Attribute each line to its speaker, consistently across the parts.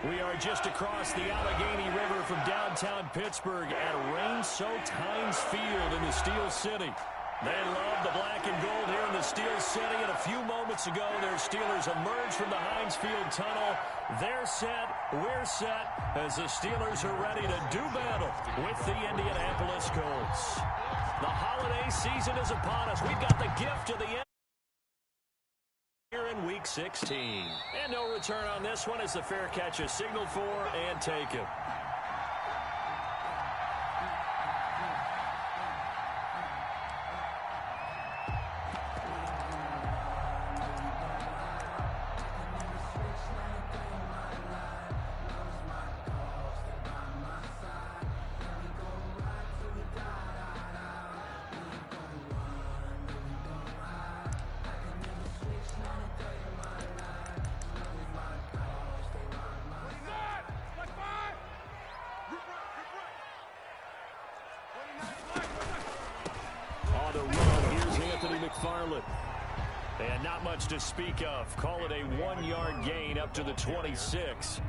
Speaker 1: We are just across the Allegheny River from downtown Pittsburgh at rain-soaked Heinz Field in the Steel City. They love the black and gold here in the Steel City, and a few moments ago, their Steelers emerged from the Heinz Field tunnel. They're set, we're set, as the Steelers are ready to do battle with the Indianapolis Colts. The holiday season is upon us. We've got the gift of the end here in Week 16. And no return on this one as the fair catch is signaled for and taken. And not much to speak of. Call it a 1-yard gain up to the 26.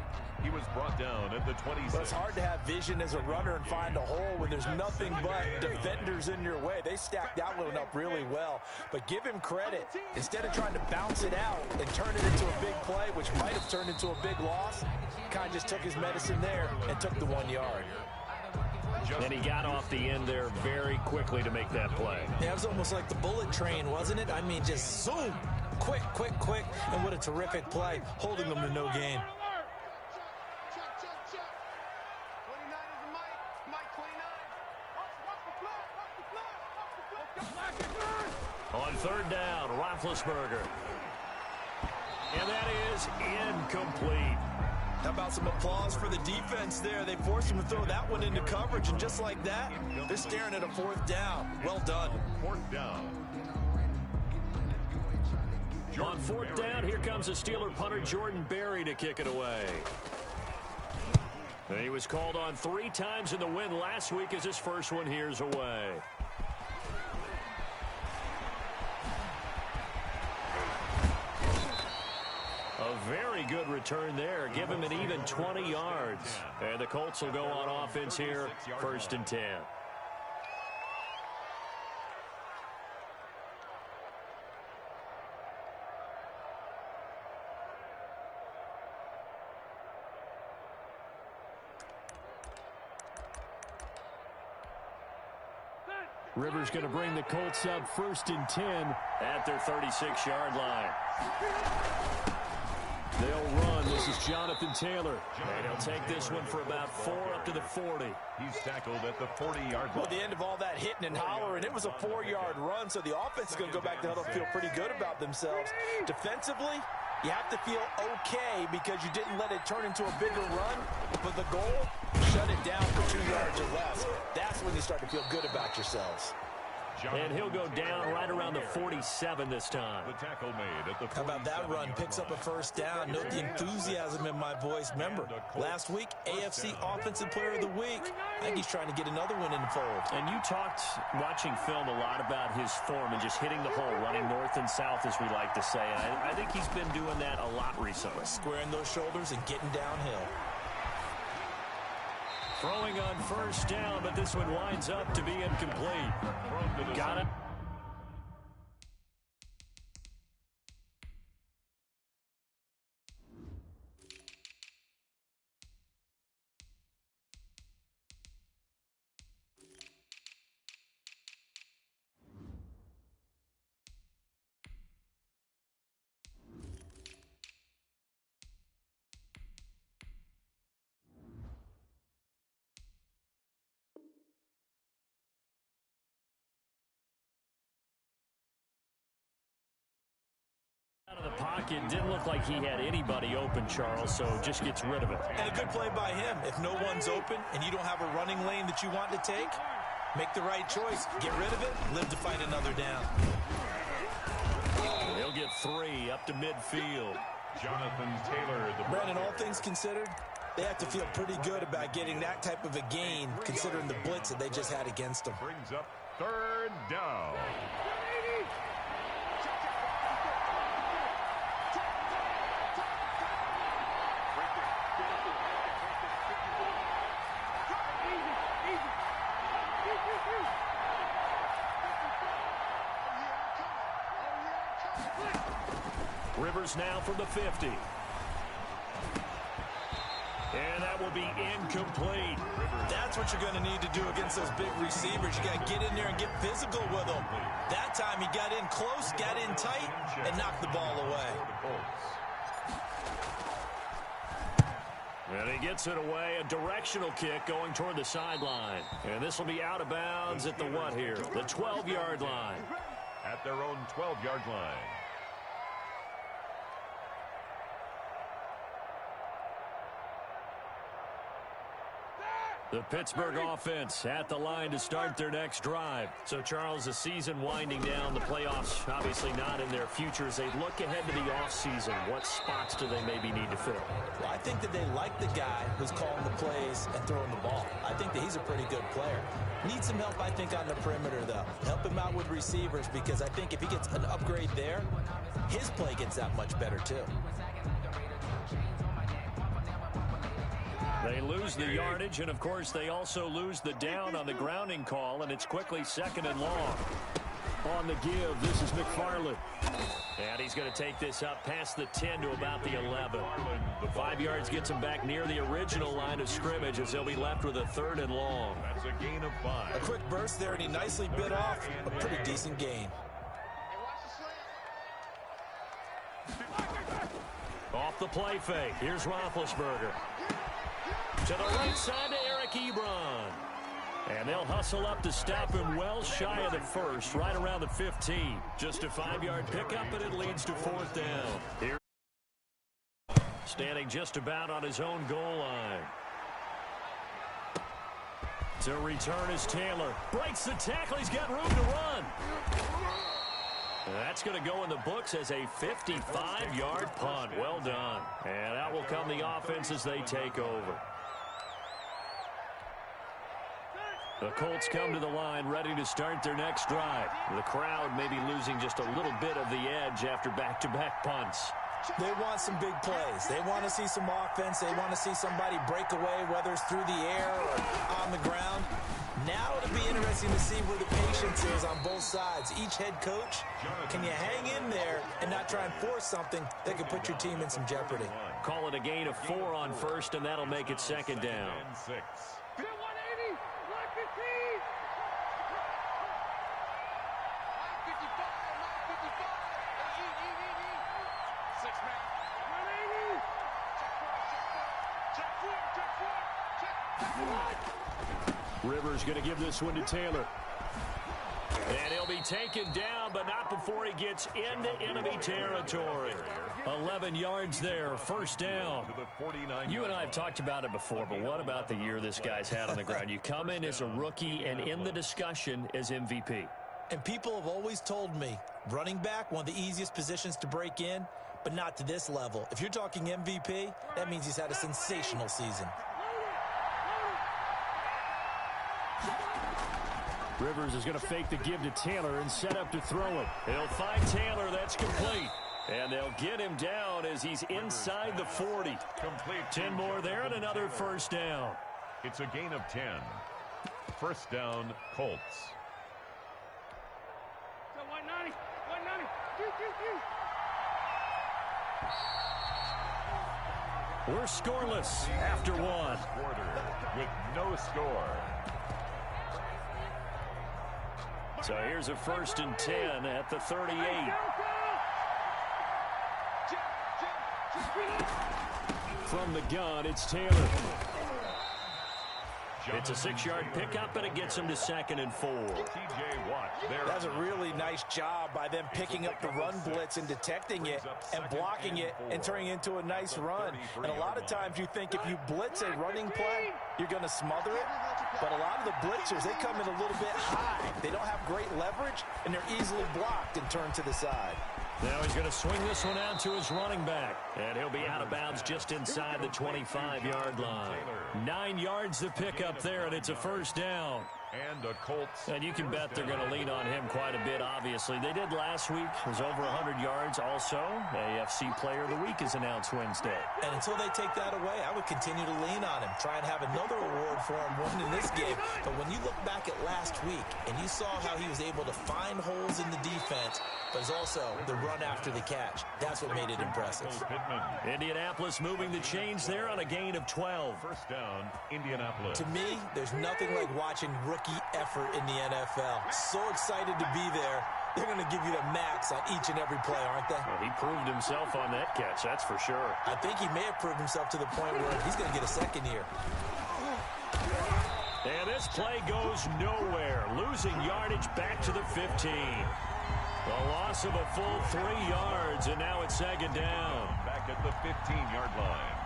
Speaker 2: He was brought down at the 26.
Speaker 3: Well, it's hard to have vision as a runner and find a hole when there's nothing but defenders in your way. They stacked that one up really well. But give him credit. Instead of trying to bounce it out and turn it into a big play, which might have turned into a big loss, kind of just took his medicine there and took the 1 yard.
Speaker 1: And he got off the end there very quickly to make that play.
Speaker 3: Yeah, it was almost like the bullet train, wasn't it? I mean, just zoom. Quick, quick, quick. And what a terrific play, holding them to no gain.
Speaker 1: On third down, Roethlisberger. And that is incomplete.
Speaker 3: How about some applause for the defense there? They forced him to throw that one into coverage, and just like that, they're staring at a fourth down. Well done.
Speaker 2: Fourth down.
Speaker 1: On fourth down, here comes the Steeler punter Jordan Berry to kick it away. And he was called on 3 times in the win last week as his first one here's away. A very good return there. Give him an even 20 yards. And the Colts will go on offense here, 1st and 10. Rivers going to bring the Colts up 1st and 10 at their 36-yard line. They'll run. This is Jonathan Taylor. And he'll take this one for about 4 up to the 40.
Speaker 2: He's tackled at the 40-yard line.
Speaker 3: Well, the end of all that hitting and hollering, it was a 4-yard run, so the offense is going to go back to huddle, feel pretty good about themselves. Defensively, you have to feel okay because you didn't let it turn into a bigger run, but the goal, shut it down for 2 yards or less. That's when you start to feel good about yourselves.
Speaker 1: And he'll go down right around the 47 this time.
Speaker 2: The tackle made at the 47.
Speaker 3: How about that run? Picks up a first down. Note the enthusiasm in my voice. Remember, last week, AFC Offensive Player of the Week. I think he's trying to get another one in the fold.
Speaker 1: And you talked, watching film, a lot about his form and just hitting the hole, running north and south, as we like to say. And I think he's been doing that a lot recently.
Speaker 3: Squaring those shoulders and getting downhill.
Speaker 1: Throwing on first down, but this one winds up to be incomplete. Got it. Out of the pocket, didn't look like he had anybody open, Charles, so just gets rid of it.
Speaker 3: And a good play by him. If no one's open and you don't have a running lane that you want to take, make the right choice. Get rid of it, live to fight another down.
Speaker 1: He'll get 3 up to midfield.
Speaker 2: Jonathan Taylor.
Speaker 3: Brandon, all things considered, they have to feel pretty good about getting that type of a gain, considering the blitz that they just had against them.
Speaker 2: Brings up 3rd down.
Speaker 1: Rivers now from the 50. And that will be incomplete.
Speaker 3: That's what you're going to need to do against those big receivers. You got to get in there and get physical with them. That time he got in close, got in tight, and knocked the ball away.
Speaker 1: And he gets it away, a directional kick going toward the sideline. And this will be out of bounds at the what here? The 12-yard line.
Speaker 2: At their own 12-yard line.
Speaker 1: The Pittsburgh offense at the line to start their next drive. So, Charles, the season winding down, the playoffs obviously not in their future. As they look ahead to the offseason, what spots do they maybe need to fill?
Speaker 3: Well, I think that they like the guy who's calling the plays and throwing the ball. I think that he's a pretty good player. Needs some help, I think, on the perimeter, though. Help him out with receivers, because I think if he gets an upgrade there, his play gets that much better, too.
Speaker 1: They lose the yardage, and, of course, they also lose the down on the grounding call, and it's quickly 2nd and long. On the give, this is McFarland. And he's going to take this up past the 10 to about the 11. 5 yards gets him back near the original line of scrimmage as they'll be left with a 3rd and long.
Speaker 2: That's a gain of 5.
Speaker 3: A quick burst there, and he nicely bit off a pretty decent gain.
Speaker 1: Off the play fake, here's Roethlisberger. To the right side to Eric Ebron. And they'll hustle up to stop him well shy of the first, right around the 15. Just a 5-yard pickup, and it leads to 4th down. Here, standing just about on his own goal line. To return is Taylor. Breaks the tackle. He's got room to run. And that's going to go in the books as a 55-yard punt. Well done. And out will come the offense as they take over. The Colts come to the line ready to start their next drive. The crowd may be losing just a little bit of the edge after back-to-back punts.
Speaker 3: They want some big plays. They want to see some offense. They want to see somebody break away, whether it's through the air or on the ground. Now it'll be interesting to see where the patience is on both sides. Each head coach, can you hang in there and not try and force something that could put your team in some jeopardy?
Speaker 1: Call it a gain of 4 on first, and that'll make it 2nd down. Rivers going to give this one to Taylor. And he'll be taken down, but not before he gets into enemy territory. 11 yards there, 1st down. You and I have talked about it before, but what about the year this guy's had on the ground? You come in as a rookie and in the discussion as MVP.
Speaker 3: And people have always told me, running back, one of the easiest positions to break in, but not to this level. If you're talking MVP, that means he's had a sensational season.
Speaker 1: Rivers is going to fake the give to Taylor and set up to throw it. He'll find Taylor. That's complete. And they'll get him down as he's inside the 40.
Speaker 2: Complete.
Speaker 1: 10 more there and another 1st down.
Speaker 2: It's a gain of 10. 1st down, Colts.
Speaker 1: We're scoreless after 1.
Speaker 2: Quarter with no score.
Speaker 1: So here's a 1st and 10 at the 38. From the gun, it's Taylor. It's a 6-yard pickup, and it gets him to 2nd and 4.
Speaker 2: TJ Watt.
Speaker 3: That's a really nice job by them picking up the run blitz and detecting it and blocking it and turning it into a nice run. And a lot of times you think if you blitz a running play, you're going to smother it. But a lot of the blitzers, they come in a little bit high. They don't have great leverage, and they're easily blocked and turned to the side.
Speaker 1: Now he's going to swing this one out to his running back. And he'll be out of bounds just inside the 25-yard line. 9 yards to pick up there, and it's a 1st down.
Speaker 2: And a Colts.
Speaker 1: And you can bet they're going to lean on him quite a bit, obviously. They did last week. It was over 100 yards. Also, AFC Player of the Week is announced Wednesday.
Speaker 3: And until they take that away, I would continue to lean on him. Try and have another award for him winning this game. But when you look back at last week and you saw how he was able to find holes in the defense, but it's also the run after the catch. That's what made it impressive.
Speaker 1: Indianapolis moving the chains there on a gain of 12.
Speaker 2: First down, Indianapolis.
Speaker 3: To me, there's nothing like watching rookie effort in the NFL. So excited to be there. They're going to give you the max on each and every play, aren't they?
Speaker 1: Well, he proved himself on that catch, that's for sure.
Speaker 3: I think he may have proved himself to the point where he's going to get a second year.
Speaker 1: And this play goes nowhere. Losing yardage back to the 15. A loss of a full 3 yards, and now it's second down.
Speaker 2: Back at the 15-yard line.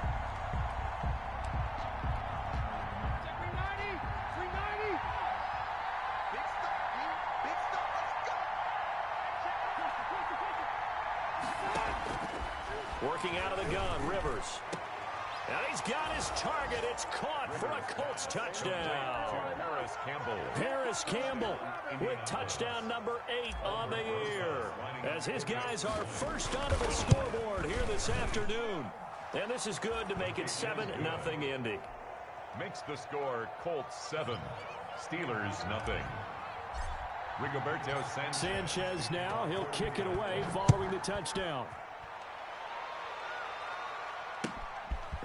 Speaker 1: Working out of the gun, Rivers. And he's got his target. It's caught for a Colts touchdown. Harris Campbell with touchdown number 8 on the year. As his guys are first onto the scoreboard here this afternoon. And this is good to make it 7-0 Indy.
Speaker 2: Makes the score Colts 7, Steelers nothing. Rigoberto
Speaker 1: Sanchez now. He'll kick it away following the touchdown.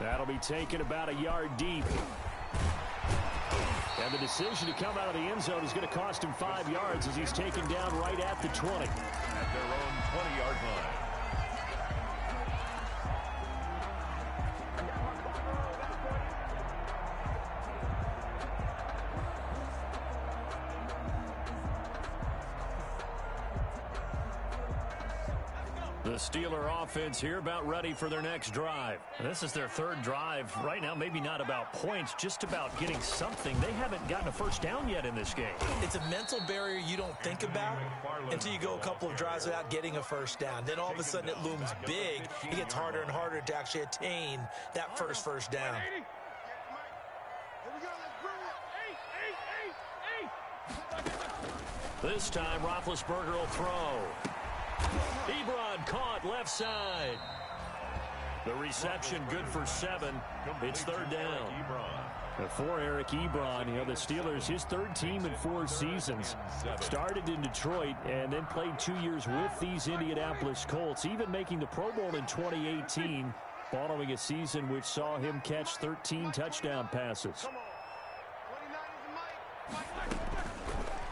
Speaker 1: That'll be taken about a yard deep. And the decision to come out of the end zone is going to cost him 5 yards as he's taken down right at the 20.
Speaker 2: At their own 20-yard line.
Speaker 1: The Steeler offense here about ready for their next drive. This is their third drive. Right now, maybe not about points, just about getting something. They haven't gotten a first down yet in this game.
Speaker 3: It's a mental barrier you don't think about until you go a couple of drives without getting a first down. Then all of a sudden it looms big. It gets harder and harder to actually attain that first down.
Speaker 1: This time, Roethlisberger will throw. Ebron caught left side. The reception good for 7. It's third down. For Eric Ebron, the Steelers, his third team in 4 seasons. Started in Detroit and then played 2 years with these Indianapolis Colts, even making the Pro Bowl in 2018, following a season which saw him catch 13 touchdown passes.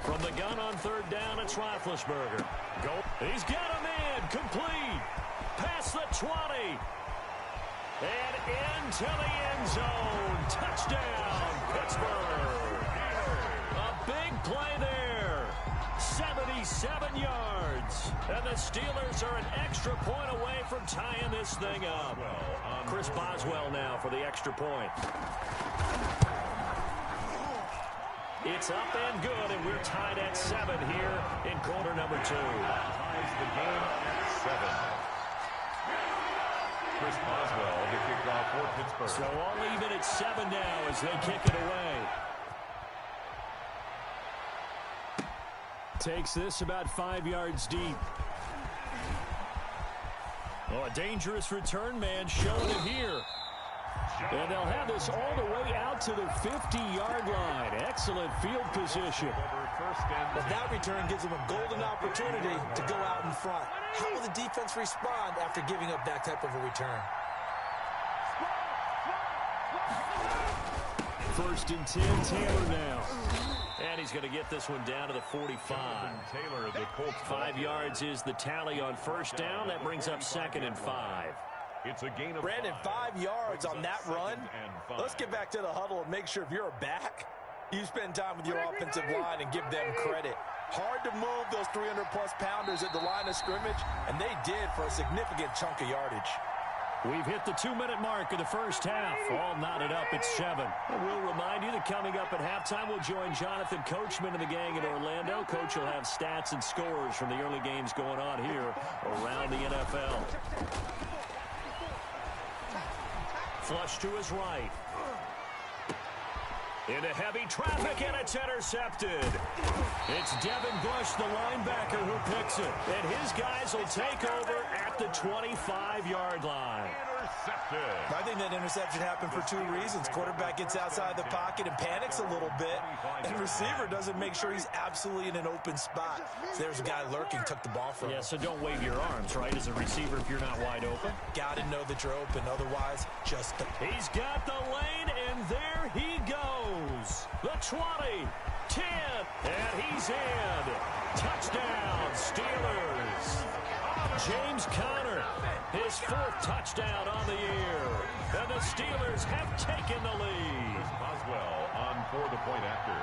Speaker 1: From the gun on third down, it's Roethlisberger. He's got a man complete. Past the 20. And into the end zone. Touchdown, Pittsburgh. A big play there. 77 yards. And the Steelers are an extra point away from tying this thing up. Chris Boswell now for the extra point. It's up and good, and we're tied at 7 here in quarter number 2.
Speaker 2: Ties the game at 7. Chris Boswell, the kickoff for Pittsburgh.
Speaker 1: So all even at 7 now as they kick it away. Takes this about 5 yards deep. Oh, a dangerous return man showing it here. And they'll have this all the way out to the 50-yard line. Excellent field position.
Speaker 3: But that return gives them a golden opportunity to go out in front. How will the defense respond after giving up that type of a return?
Speaker 1: First and 10, Taylor now. And he's going to get this one down to the 45.
Speaker 2: Taylor, the Colts.
Speaker 1: 5 yards is the tally on first down. That brings up 2nd and 5.
Speaker 2: It's a gain of
Speaker 3: Brandon, 5 yards on that run. Let's get back to the huddle and make sure if you're a back, you spend time with your offensive line and give them credit. Hard to move those 300-plus pounders at the line of scrimmage, and they did for a significant chunk of yardage.
Speaker 1: We've hit the 2-minute mark of the first half. All knotted up at 7. And we'll remind you that coming up at halftime, we'll join Jonathan Coachman and the gang in Orlando. Coach will have stats and scores from the early games going on here around the NFL. Flush to his right. Into heavy traffic, and it's intercepted. It's Devin Bush, the linebacker, who picks it. And his guys will take over at the 25-yard line.
Speaker 2: Intercepted.
Speaker 3: I think that interception happened for two reasons. Quarterback gets outside the pocket and panics a little bit, and receiver doesn't make sure he's absolutely in an open spot. So there's a guy lurking, took the ball from him.
Speaker 1: Yeah, so don't wave your arms, right, as a receiver if you're not wide open.
Speaker 3: Got to know that you're open, otherwise just the...
Speaker 1: He's got the lane, and there he goes. The 20, 10, and he's in. Touchdown, Steelers. James Conner, his fourth touchdown on the year. And the Steelers have taken the lead.
Speaker 2: Boswell on for the point after.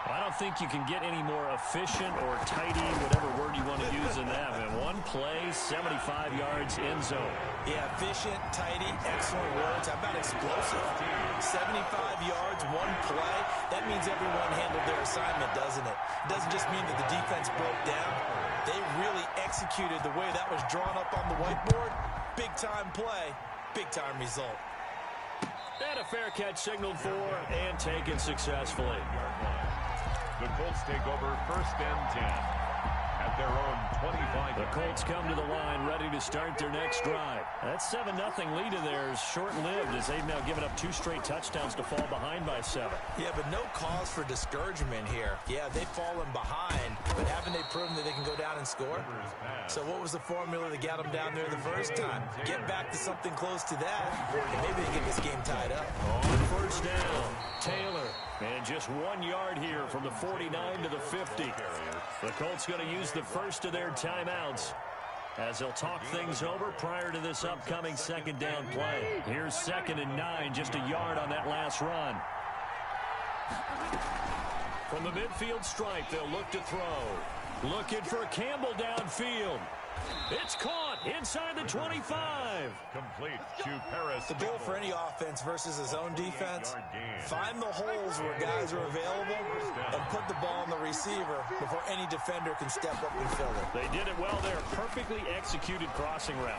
Speaker 1: I don't think you can get any more efficient or tidy, whatever word you want to use in that. And one play, 75 yards in zone.
Speaker 3: Yeah, efficient, tidy, excellent words. How about explosive? 75 yards, one play. That means everyone handled their assignment, doesn't it? It doesn't just mean that the defense broke down. They really executed the way that was drawn up on the whiteboard. Big-time play, big-time result.
Speaker 1: And a fair catch signaled for and taken successfully.
Speaker 2: The Colts take over 1st and 10 at their own 25.
Speaker 1: The Colts come to the line ready to start their next drive. That 7-0 lead of theirs short-lived as they've now given up 2 straight touchdowns to fall behind by 7.
Speaker 3: Yeah, but no cause for discouragement here. Yeah, they've fallen behind, but haven't they proven that they can go down and score? So what was the formula that got them down there the first time? Get back to something close to that, and maybe they get this game tied up.
Speaker 1: On first down, Taylor. And just 1 yard here from the 49 to the 50. The Colts going to use the first of their timeouts as they'll talk things over prior to this upcoming second down play. Here's 2nd and 9, just a yard on that last run. From the midfield stripe, they'll look to throw. Looking for Campbell downfield. It's caught inside the 25.
Speaker 2: Complete to Paris.
Speaker 3: The goal for any offense versus his own defense, find the holes where guys are available and put the ball on the receiver before any defender can step up and fill it.
Speaker 1: They did it well there. Perfectly executed crossing route.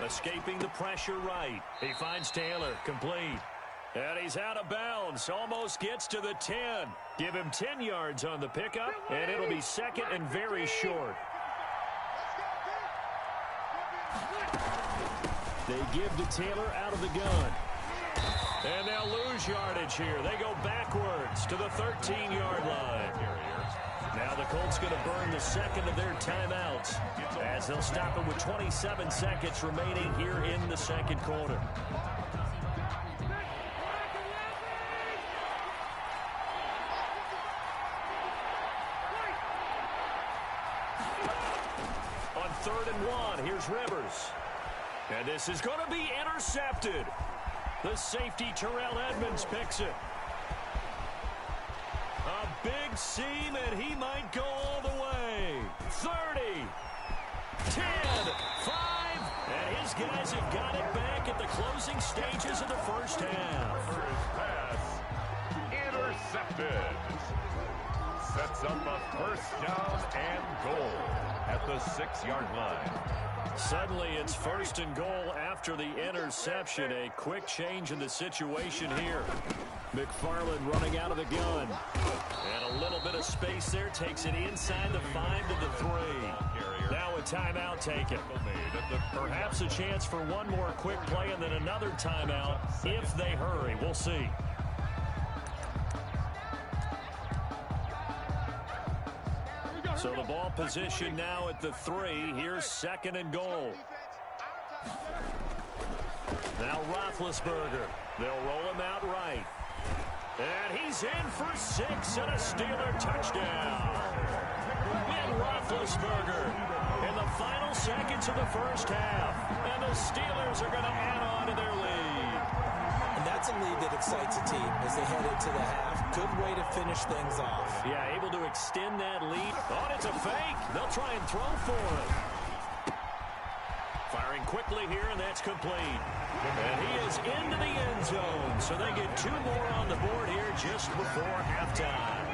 Speaker 1: Escaping the pressure right. He finds Taylor, complete. And he's out of bounds. Almost gets to the 10. Give him 10 yards on the pickup, and it'll be 2nd and very short. They give to Taylor out of the gun. And they'll lose yardage here. They go backwards to the 13-yard line. Now the Colts going to burn the 2nd of their timeouts as they'll stop it with 27 seconds remaining here in the 2nd quarter. On 3rd and 1, here's Rivers. And this is going to be intercepted. The safety, Terrell Edmonds, picks it. A big seam, and he might go all the way. 30, 10, 5, and his guys have got it back at the closing stages of the first half.
Speaker 2: Pass intercepted. Sets up a 1st down and goal at the 6-yard line.
Speaker 1: Suddenly, it's 1st and goal after the interception. A quick change in the situation here. McFarland running out of the gun. And a little bit of space there. Takes it inside the 5 to the 3. Now a timeout taken. Perhaps a chance for one more quick play and then another timeout if they hurry. We'll see. So the ball position now at the 3. Here's 2nd and goal. Now Roethlisberger. They'll roll him out right. And he's in for 6 and a Steeler touchdown. Ben Roethlisberger in the final seconds of the first half. And the Steelers are going to add on to their lead.
Speaker 3: And that's a lead that excites a team as they head into the half. Good way to finish things off.
Speaker 1: Yeah, able to extend that lead. Oh, it's a fake. They'll try and throw for it. Firing quickly here, and that's complete. And he is into the end zone. So they get 2 more on the board here just before halftime.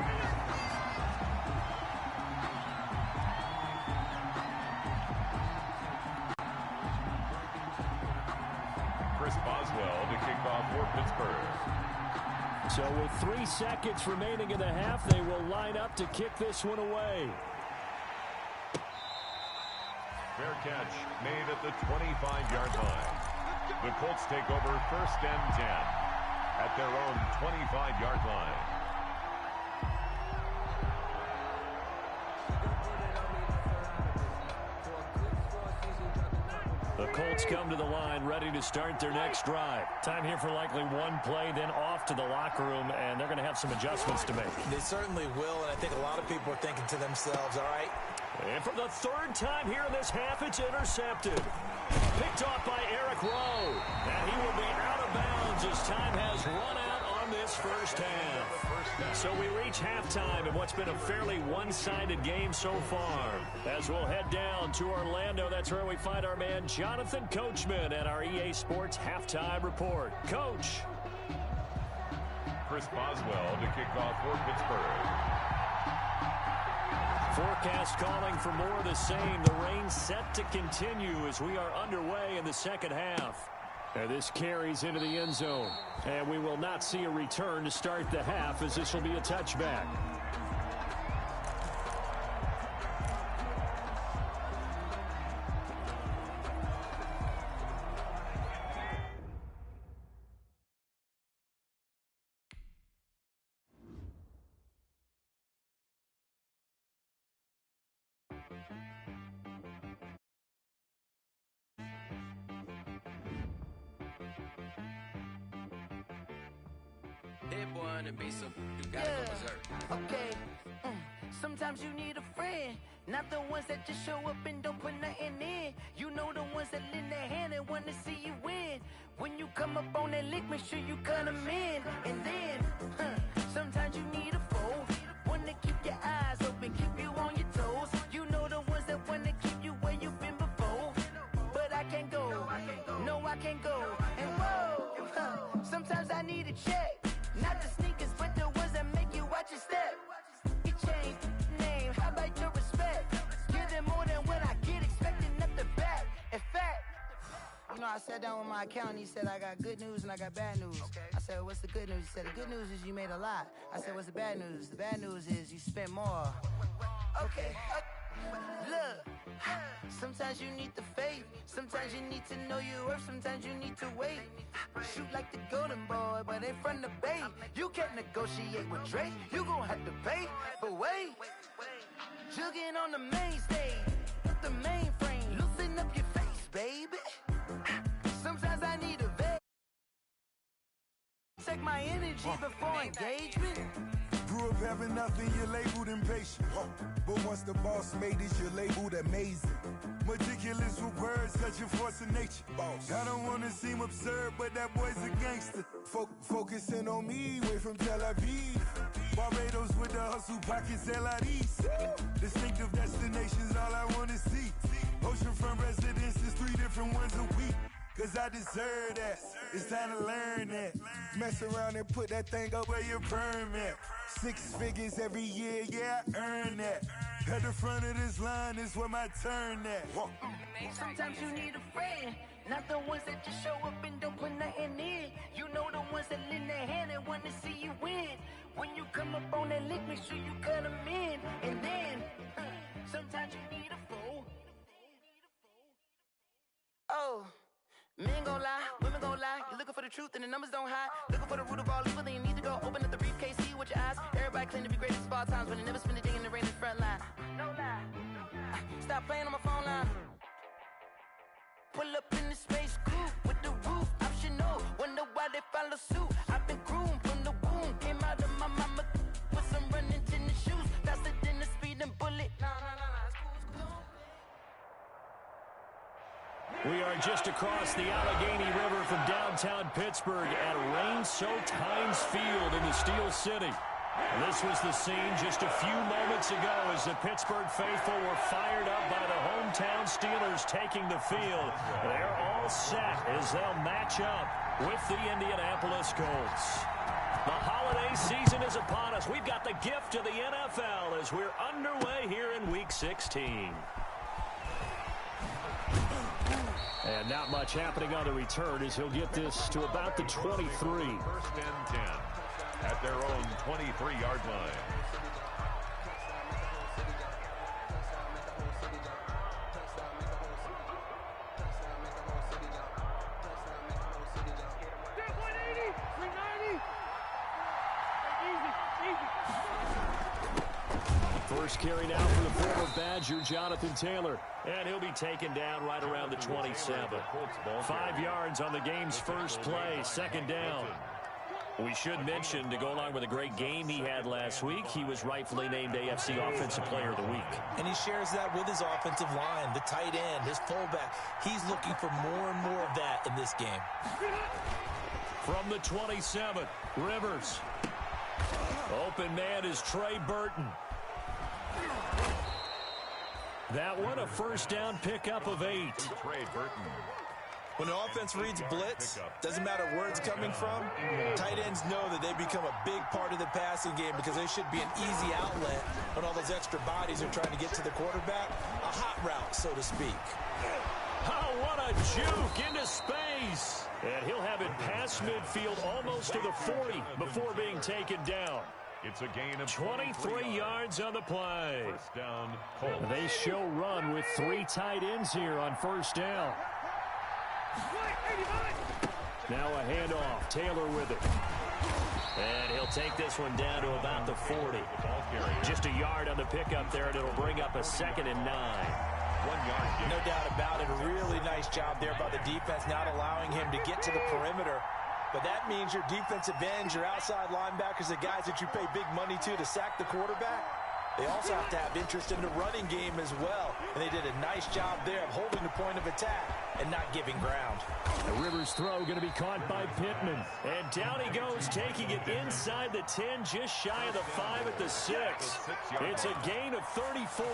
Speaker 2: Chris Boswell to kick off for Pittsburgh.
Speaker 1: So with 3 seconds remaining in the half, they will line up to kick this one away.
Speaker 2: Fair catch made at the 25-yard line. The Colts take over 1st and 10 at their own 25-yard line.
Speaker 1: The Colts come to the line ready to start their next drive. Time here for likely one play, then off to the locker room, and they're going to have some adjustments to make.
Speaker 3: They certainly will, and I think a lot of people are thinking to themselves, all right.
Speaker 1: And for the 3rd time here in this half, it's intercepted. Picked off by Eric Rowe. And he will be out of bounds as time has run out on this first half. So we reach halftime in what's been a fairly one-sided game so far. As we'll head down to Orlando, that's where we find our man Jonathan Coachman at our EA Sports Halftime Report. Coach.
Speaker 2: Chris Boswell to kick off for Pittsburgh.
Speaker 1: Forecast calling for more of the same. The rain set to continue as we are underway in the second half. And this carries into the end zone. And we will not see a return to start the half, as this will be a touchback.
Speaker 4: Okay. Sometimes you need a friend, not the ones that just show up and don't put nothing in. You know the ones that lend their hand and want to see you win. When you come up on that lick, make sure you cut them in. And then, sometimes you need a foe, one to keep your eyes open, keep you on your toes. You know the ones that want to keep you where you've been before. But I can't go, no I can't go. And whoa, sometimes I need a check. Not the sneakers, but the ones that make you watch your step. You change name, how about your respect? Give them more than what I get, expecting nothing back. In fact, you know, I sat down with my accountant, he said, I got good news and I got bad news. I said, what's the good news? He said, the good news is you made a lot. I said, what's the bad news? The bad news is you spent more. Okay. Look, sometimes you need the faith, sometimes you need to know your worth, sometimes you need to wait. Shoot like the golden boy, but in front of Bay. You can't negotiate with Drake, you gon' have to pay. But wait, jugging on the main stage, the mainframe, loosen up your face, baby. Sometimes I need a vet. Check my energy before engagement.
Speaker 5: Grew up having nothing, you're labeled impatient. But once the boss made it, you're labeled amazing. Meticulous with words, such a force of nature. I don't want to seem absurd, but that boy's a gangster. Focusing on me, way from Tel Aviv. Barbados with the hustle, pockets LIDs. Distinctive destinations, all I want to see. Oceanfront residences, 3 different ones a week. Cause I deserve that, it's time to learn that. Mess around and put that thing up where your perm at. 6 figures every year, yeah, I earn that. At the front of this line is where my turn at.
Speaker 4: Sometimes you need a friend, not the ones that just show up and don't put nothing in. You know the ones that lend their hand and want to see you win. When you come up on that lick, make sure you cut them in. And then, sometimes you need a foe. Oh. Men gon' lie, women gon' lie. You're looking for the truth and the numbers don't hide. Looking for the root of all evil, then you need to go open up the briefcase, see with your eyes. Everybody claim to be greatest of all times, but they never spend a day in the rain in the front line. No lie. Stop playing on my phone line. Pull up in the space coupe with the roof optional. Wonder why they follow suit. I've been groomed from the womb. Came out of my mama with some running tennis shoes. Faster than the speeding bullet. Nah, it's cool.
Speaker 1: We are just across the Allegheny River from downtown Pittsburgh at rain-soaked Heinz Field in the Steel City. This was the scene just a few moments ago as the Pittsburgh faithful were fired up by the hometown Steelers taking the field. They're all set as they'll match up with the Indianapolis Colts. The holiday season is upon us. We've got the gift of the NFL as we're underway here in Week 16. And not much happening on the return as he'll get this to about the 23.
Speaker 2: 1st and 10. at their own 23-yard line.
Speaker 1: First carry now for the former Badger, Jonathan Taylor. And he'll be taken down right around the 27. 5 yards on the game's first play, second down. We should mention, to go along with a great game he had last week, he was rightfully named AFC Offensive Player of the Week.
Speaker 3: And he shares that with his offensive line, the tight end, his fullback. He's looking for more and more of that in this game.
Speaker 1: From the 27, Rivers. Open man is Trey Burton. That one, a first down pickup of 8.
Speaker 2: Trey Burton.
Speaker 3: When the offense reads blitz, doesn't matter where it's coming from, tight ends know that they become a big part of the passing game because they should be an easy outlet when all those extra bodies are trying to get to the quarterback. A hot route, so to speak.
Speaker 1: Oh, what a juke into space. And he'll have it past midfield almost to the 40 before being taken down.
Speaker 2: It's a gain of
Speaker 1: 23 yards on the play.
Speaker 2: First down, Colts.
Speaker 1: They show run with 3 tight ends here on first down. Now a handoff. Taylor with it. And he'll take this one down to about the 40. Just a yard on the pickup there, and it'll bring up a 2nd and 9.
Speaker 2: 1 yard gain.
Speaker 3: No doubt about it. A really nice job there by the defense, not allowing him to get to the perimeter. But that means your defensive ends, your outside linebackers, the guys that you pay big money to sack the quarterback, they also have to have interest in the running game as well. And they did a nice job there of holding the point of attack and not giving ground.
Speaker 1: The Rivers throw going to be caught by Pittman. And down he goes, taking it inside the 10, just shy of the 5 at the 6. It's a gain of 34.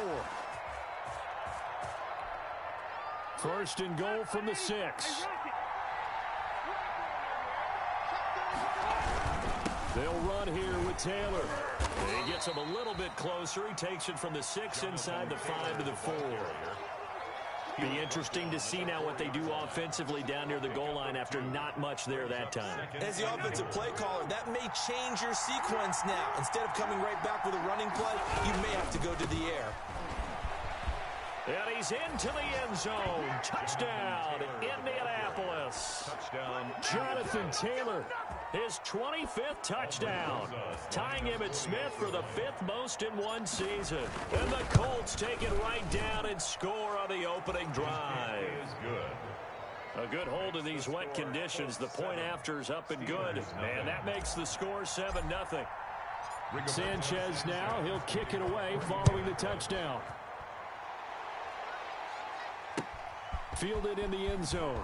Speaker 1: First and goal from the 6. They'll run here with Taylor. He gets him a little bit closer. He takes it from the 6 inside the 5 to the 4. Be interesting to see now what they do offensively down near the goal line after not much there that time.
Speaker 3: As the offensive play caller, that may change your sequence now. Instead of coming right back with a running play, you may have to go to the air.
Speaker 1: And he's into the end zone. Touchdown, Indianapolis.
Speaker 2: Touchdown.
Speaker 1: Jonathan Taylor, his 25th touchdown, tying Emmitt Smith for the 5th most in one season. And the Colts take it right down and score on the opening drive.
Speaker 2: Is good.
Speaker 1: A good hold in these wet conditions. The point after's up and good. And that makes the score 7-0. Sanchez now, he'll kick it away following the touchdown. Fielded in the end zone.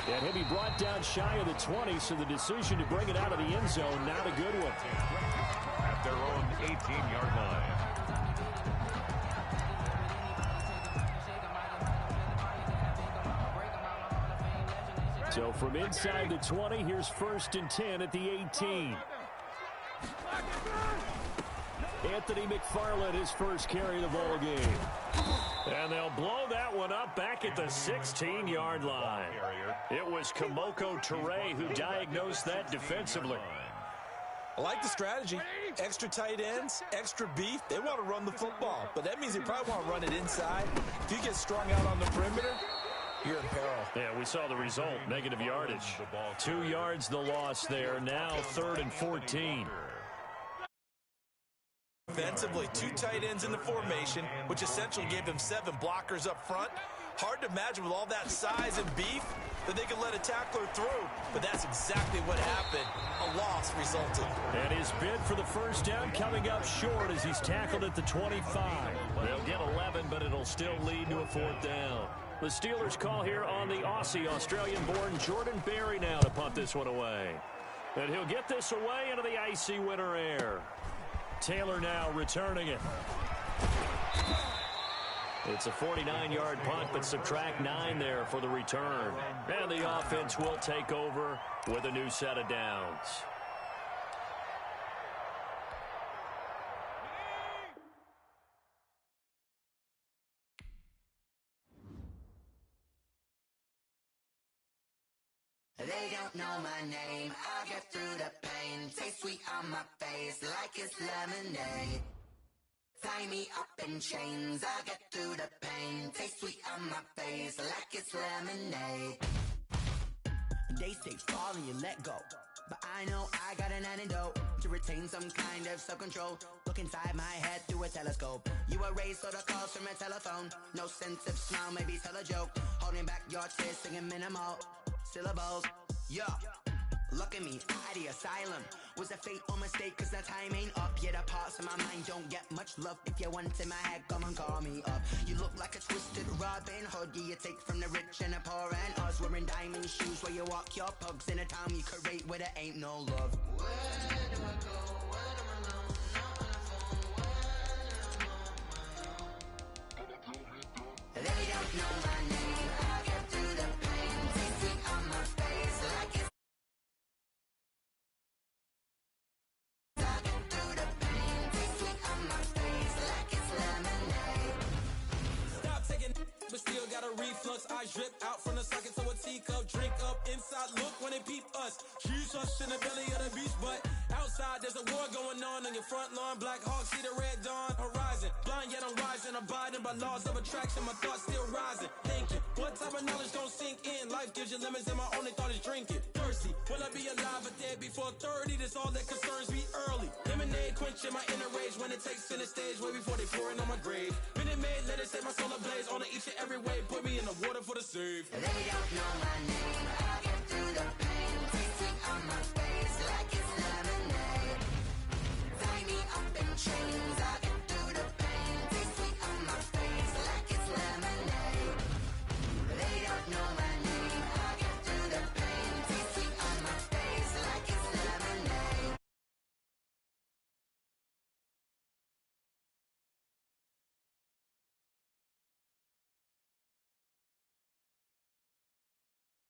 Speaker 1: And he'll be brought down shy of the 20, so the decision to bring it out of the end zone, not a good one.
Speaker 2: At their own 18-yard line.
Speaker 1: So from inside the 20, here's 1st and 10 at the 18. Anthony McFarland, his first carry of the ball game. And they'll blow that one up back at the 16-yard line. It was Kamoko Toure who diagnosed that defensively.
Speaker 3: I like the strategy. Extra tight ends, extra beef. They want to run the football, but that means they probably want to run it inside. If you get strung out on the perimeter, you're in peril.
Speaker 1: Yeah, we saw the result, negative yardage. 2 yards the loss there, now 3rd and 14.
Speaker 3: Offensively, 2 tight ends in the formation, which essentially gave them 7 blockers up front. Hard to imagine with all that size and beef that they could let a tackler through, but that's exactly what happened. A loss resulted.
Speaker 1: And his bid for the first down coming up short as he's tackled at the 25. They'll get 11, but it'll still lead to a 4th down. The Steelers call here on the Aussie, Australian-born Jordan Berry now to punt this one away. And he'll get this away into the icy winter air. Taylor now returning it. It's a 49-yard punt, but subtract 9 there for the return. And the offense will take over with a new set of downs.
Speaker 4: They don't know my name. I'll get through the pain. Taste sweet on my face like it's lemonade. Tie me up in chains. I'll get through the pain. Taste sweet on my face like it's lemonade. They say fall and you let go, but I know I got an antidote to retain some kind of self-control. Look inside my head through a telescope. You erase all the calls from a telephone. No sense of smile, maybe tell a joke. Holding back your tears, singing minimal syllables. Yeah, look at me, out the asylum. Was a fate or mistake, cause the time ain't up. Yeah, the parts of my mind don't get much love. If you want in my head, come and call me up. You look like a twisted Robin Hood. Yeah, you take from the rich and the poor and us. Wearing diamond shoes where you walk your pugs in a town you create where there ain't no love. Where do I go? When I'm alone? Not on the phone. When I'm on my own. They don't know my name. I'll get through the pain. Taste sweet on my face like it's
Speaker 6: but still got a reflux. I drip out from the socket to a teacup. Drink up inside, look when they peep us. Jesus in the belly of the beast, but outside there's a war going on your front lawn. Black Hawk, see the red dawn horizon. Blind yet I'm rising, abiding by laws of attraction. My thoughts still rising, thinking what type of knowledge don't sink in? Life gives you limits and my only thought is drinking. Thirsty, will I be alive or dead before 30? That's all that concerns me early. Lemonade quenching my inner rage when it takes center stage way before they pouring on my grave. Minute Maid, let it set my soul ablaze on each and every way. Put me in the water for the save.
Speaker 4: They don't know my name.